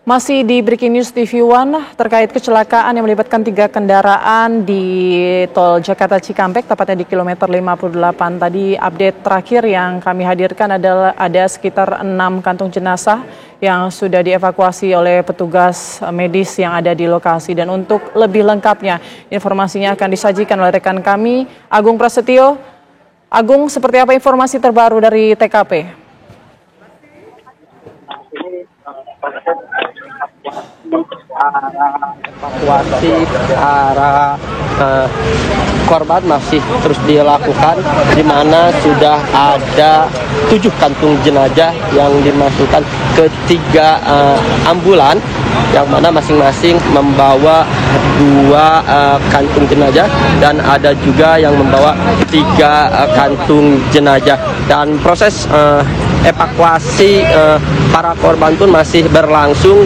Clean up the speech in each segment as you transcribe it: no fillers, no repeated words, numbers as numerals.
Masih di Breaking News TV One terkait kecelakaan yang melibatkan 3 kendaraan di tol Jakarta Cikampek, tepatnya di kilometer 58. Tadi update terakhir yang kami hadirkan adalah ada sekitar 6 kantung jenazah yang sudah dievakuasi oleh petugas medis yang ada di lokasi. Dan untuk lebih lengkapnya, informasinya akan disajikan oleh rekan kami, Agung Prasetyo. Agung, seperti apa informasi terbaru dari TKP? Evakuasi arah korban masih terus dilakukan, di mana sudah ada 7 kantung jenazah yang dimasukkan ke 3 ambulan, yang mana masing-masing membawa 2 kantung jenazah dan ada juga yang membawa 3 kantung jenazah. Dan proses evakuasi para korban pun masih berlangsung.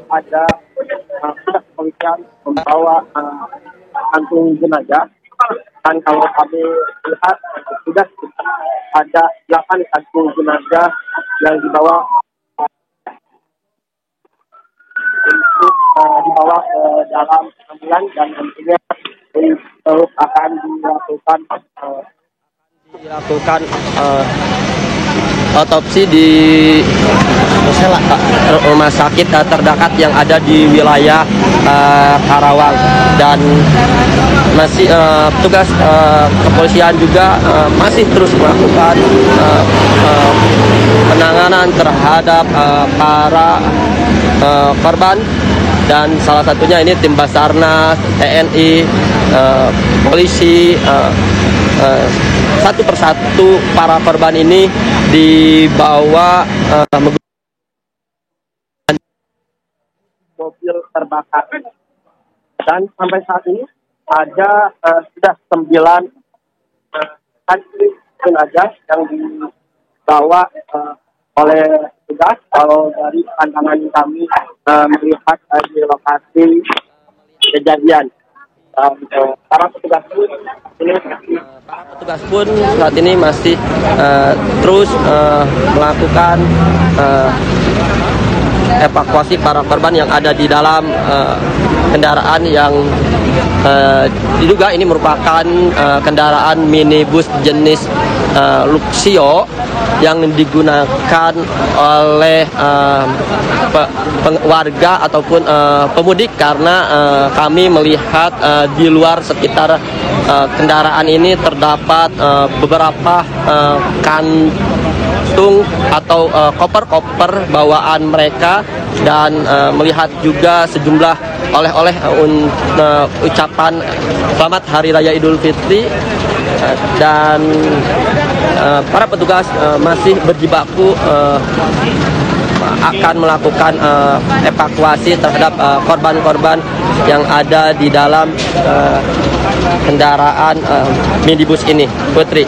Ada kepolisian membawa kantung jenazah, dan kalau kami lihat sudah ada 8 kantung jenazah yang dibawa ke dalam ambulan, dan nantinya terus akan dilakukan otopsi di rumah sakit terdekat yang ada di wilayah Karawang. Dan masih petugas kepolisian juga masih terus melakukan penanganan terhadap para korban, dan salah satunya ini tim Basarnas, TNI, polisi. Satu persatu para korban ini dibawa mobil terbakar, dan sampai saat ini ada sudah 9 kantung jenazah yang dibawa oleh petugas. Kalau dari pandangan kami melihat di lokasi kejadian, para petugas pun saat ini masih terus melakukan evakuasi para korban yang ada di dalam kendaraan yang diduga ini merupakan kendaraan minibus jenis Luxio yang digunakan oleh warga ataupun pemudik, karena kami melihat di luar sekitar kendaraan ini terdapat beberapa kantung atau koper-koper bawaan mereka, dan melihat juga sejumlah oleh-oleh ucapan selamat Hari Raya Idul Fitri. Dan para petugas masih berjibaku akan melakukan evakuasi terhadap korban-korban yang ada di dalam kendaraan minibus ini. Putri,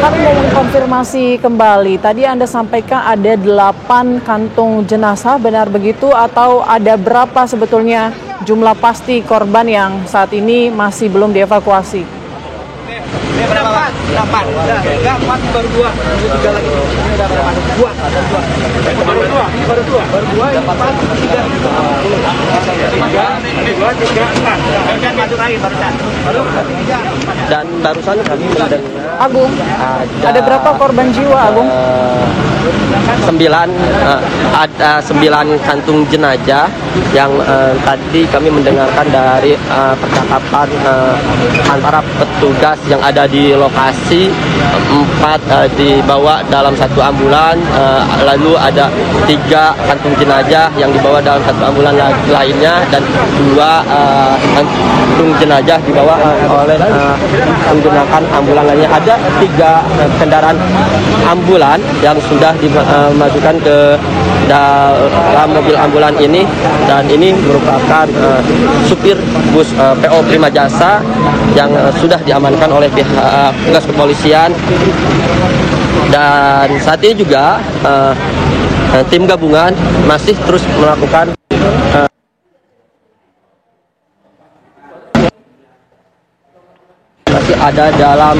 kami mau mengkonfirmasi kembali. Tadi Anda sampaikan ada 8 kantung jenazah, benar begitu? Atau ada berapa sebetulnya jumlah pasti korban yang saat ini masih belum dievakuasi? Berapa? 8. Udah, 4 baru 2. 3 lagi. Ini udah berapa? 2. Ada 2. Baru 2. Baru 2. Baru 2 ini 4 3. 4. dan barusan kami mendengar Agung, ada berapa korban jiwa, Agung? 9, ada 9 kantung jenazah yang tadi kami mendengarkan dari percakapan antara petugas yang ada di lokasi. 4 dibawa dalam satu ambulan, lalu ada 3 kantung jenazah yang dibawa dalam satu ambulan lainnya, dan 2 kantung jenazah dibawa oleh menggunakan ambulan lainnya. Ada 3 kendaraan ambulan yang sudah dimasukkan ke dalam mobil ambulan ini, dan ini merupakan supir bus PO Prima Jasa yang sudah diamankan oleh pihak petugas kepolisian. Dan saat ini juga tim gabungan masih terus melakukan ada dalam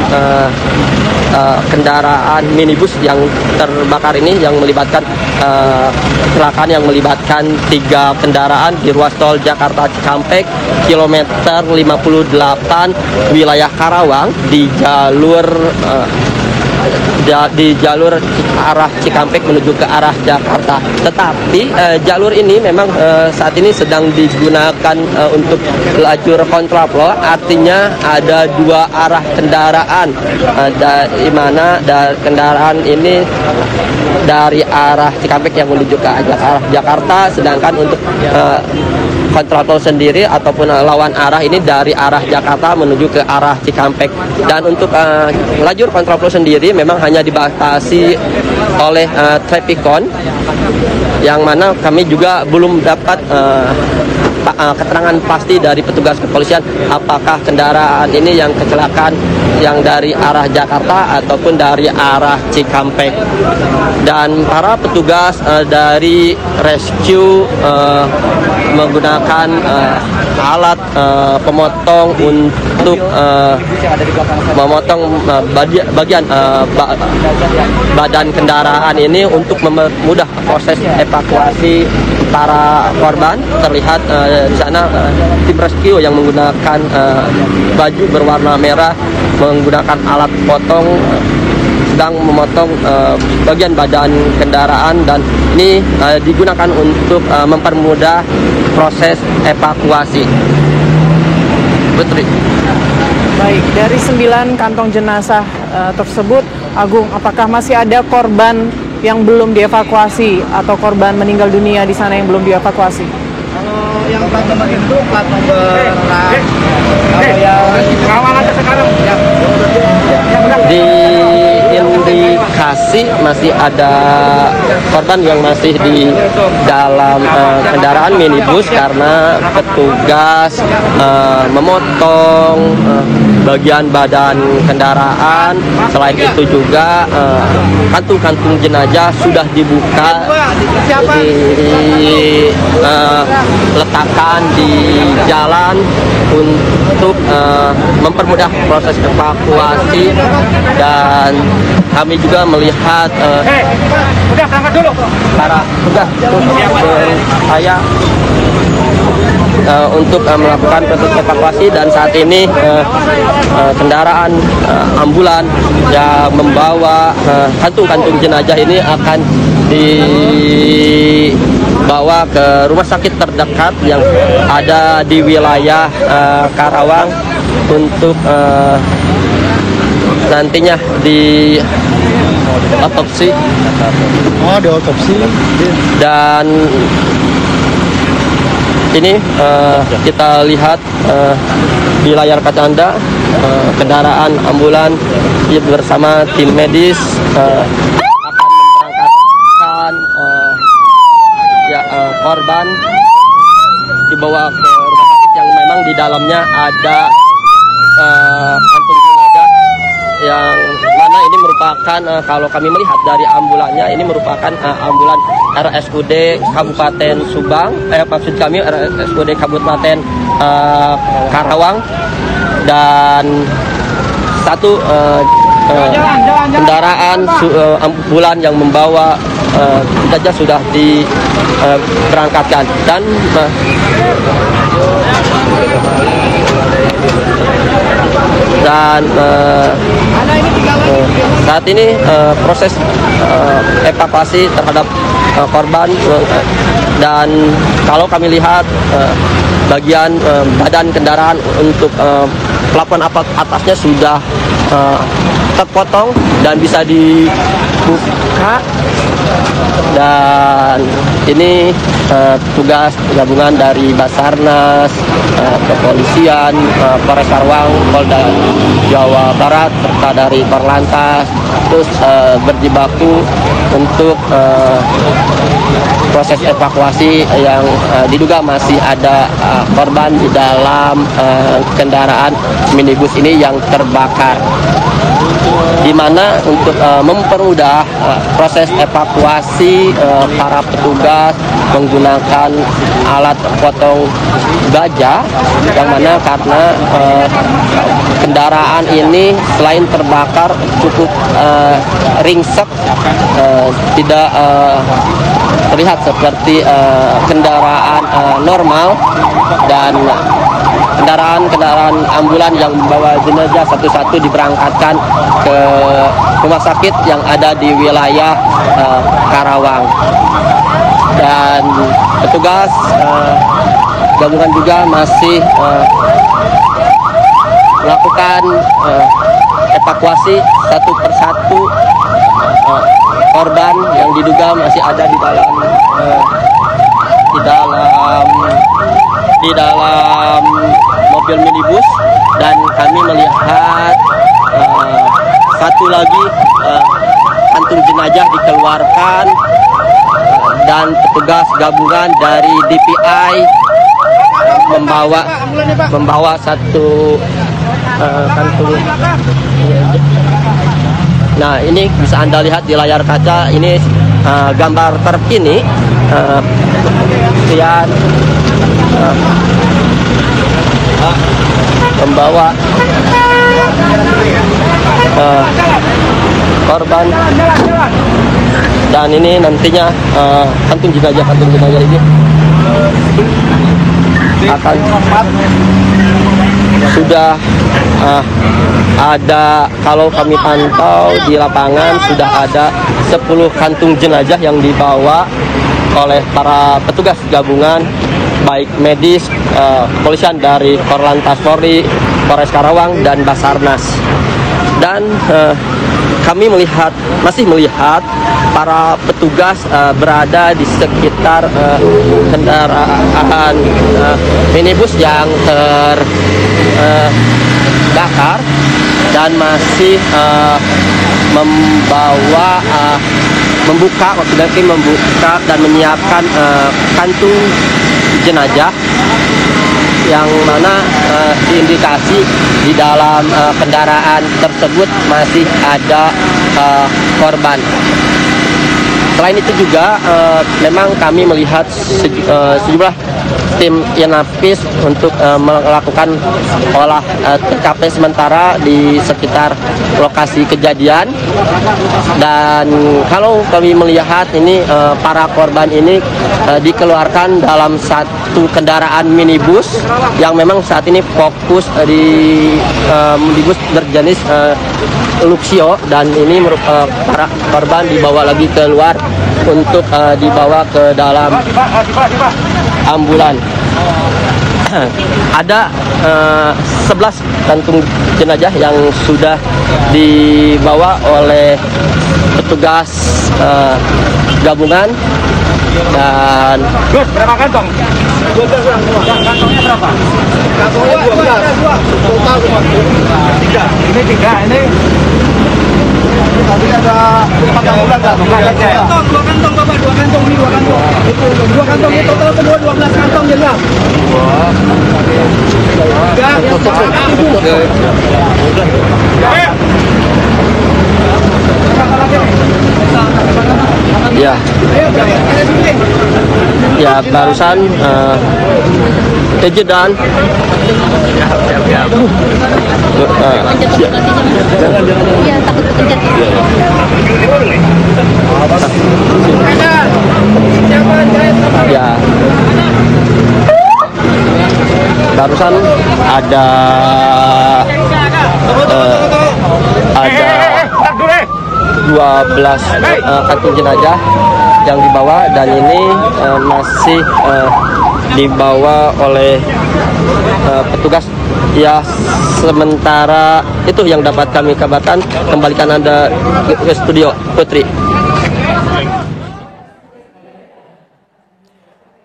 kendaraan minibus yang terbakar ini, yang melibatkan kecelakaan yang melibatkan 3 kendaraan di ruas tol Jakarta Cikampek kilometer 58 wilayah Karawang di jalur arah Cikampek menuju ke arah Jakarta. Tetapi jalur ini memang saat ini sedang digunakan untuk lajur kontraflow, artinya ada 2 arah kendaraan, di mana kendaraan ini dari arah Cikampek yang menuju ke arah Jakarta, sedangkan untuk kontraflow sendiri ataupun lawan arah ini dari arah Jakarta menuju ke arah Cikampek. Dan untuk lajur kontraflow sendiri memang hanya dibatasi oleh Trafficon, yang mana kami juga belum dapat keterangan pasti dari petugas kepolisian apakah kendaraan ini yang kecelakaan yang dari arah Jakarta ataupun dari arah Cikampek. Dan para petugas dari rescue menggunakan alat pemotong untuk memotong bagian badan kendaraan ini untuk mempermudah proses evakuasi para korban. Terlihat di sana tim rescue yang menggunakan baju berwarna merah menggunakan alat potong sedang memotong bagian badan kendaraan, dan ini digunakan untuk mempermudah proses evakuasi. Putri. Baik, dari 9 kantong jenazah tersebut, Agung, apakah masih ada korban yang belum dievakuasi atau korban meninggal dunia di sana yang belum dievakuasi? Kalau yang plat nomor itu plat nomor kalau yang kawal aja sekarang ya. Diindikasi masih ada korban yang masih di dalam kendaraan minibus karena petugas memotong bagian badan kendaraan. Selain itu juga kantung-kantung jenazah sudah dibuka, letakkan di jalan untuk mempermudah proses evakuasi. Dan kami juga melihat udah berangkat dulu para petugas saya untuk melakukan proses evakuasi. Dan saat ini kendaraan ambulan yang membawa kantung-kantung jenazah ini akan dibawa ke rumah sakit terdekat yang ada di wilayah Karawang untuk nantinya di otopsi. Oh, di otopsi. Dan ini kita lihat di layar kaca Anda kendaraan ambulan bersama tim medis akan memberangkatkan korban dibawa ke rumah sakit yang memang di dalamnya ada kantung jenazah, yang mana ini merupakan kalau kami melihat dari ambulannya ini merupakan ambulan RSUD Kabupaten Subang, maksud kami RSUD Kabupaten Karawang. Dan satu kendaraan ambulan yang membawa jenazah sudah diberangkatkan. Dan saat ini proses evakuasi terhadap korban, dan kalau kami lihat bagian badan kendaraan untuk plafon atasnya sudah terpotong dan bisa dibuka. Dan ini tugas gabungan dari Basarnas, kepolisian, Polres Karawang, Polda Jawa Barat, serta dari Korlantas terus berjibaku untuk proses evakuasi yang diduga masih ada korban di dalam kendaraan minibus ini yang terbakar. di mana untuk mempermudah proses evakuasi para petugas menggunakan alat potong baja, yang mana karena kendaraan ini selain terbakar cukup ringsek, tidak terlihat seperti kendaraan normal, dan kendaraan ambulan yang membawa jenazah satu-satu diberangkatkan ke rumah sakit yang ada di wilayah Karawang. Dan petugas gabungan juga masih melakukan evakuasi satu persatu korban yang diduga masih ada di dalam mobil minibus, dan kami melihat satu lagi kantung jenazah dikeluarkan, dan petugas gabungan dari DPI membawa satu kantung. Nah, ini bisa Anda lihat di layar kaca, ini gambar terkini lihat membawa korban, dan ini nantinya kantung jenazah ini akan sudah ada, kalau kami pantau di lapangan sudah ada 10 kantung jenazah yang dibawa oleh para petugas gabungan, baik medis, kepolisian dari Korlantas Polri, Polres Karawang, dan Basarnas. Dan kami masih melihat para petugas berada di sekitar kendaraan minibus yang terbakar, dan masih membuka dan menyiapkan kantung jenazah, yang mana diindikasi di dalam kendaraan tersebut masih ada korban. Selain itu juga memang kami melihat sejumlah tim Inafis untuk melakukan olah TKP sementara di sekitar lokasi kejadian. Dan kalau kami melihat ini para korban ini dikeluarkan dalam satu kendaraan minibus yang memang saat ini fokus di minibus berjenis Luxio, dan ini para korban dibawa lagi keluar untuk dibawa ke dalam ambulan. Ada 11 kantung jenazah yang sudah dibawa oleh petugas gabungan. Dan berapa kantong? 12 kantongnya berapa? Kantongnya 12. Total 3. Ini 3, ini tadi ada 4 ambulan enggak? 2 kantong Bapak, 2 kantong ini 2 kantong. Itu 2 kantong ini total semua 12 kantong jenazah. Ya, ya barusan kejadian. Ya, barusan ada 12 kantung jenazah yang dibawa, dan ini masih dibawa oleh petugas. Ya, sementara itu yang dapat kami kabarkan. Kembalikan Anda ke studio, Putri.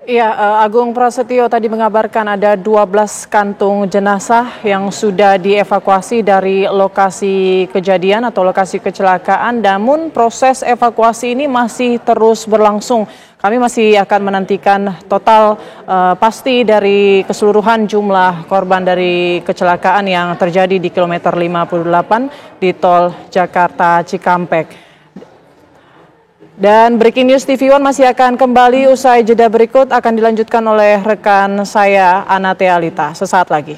Iya, Agung Prasetyo tadi mengabarkan ada 12 kantung jenazah yang sudah dievakuasi dari lokasi kejadian atau lokasi kecelakaan, namun proses evakuasi ini masih terus berlangsung Kami masih akan menantikan total pasti dari keseluruhan jumlah korban dari kecelakaan yang terjadi di kilometer 58 di tol Jakarta Cikampek. Dan Breaking News TV One masih akan kembali usai jeda berikut, akan dilanjutkan oleh rekan saya Ana Tealita sesaat lagi.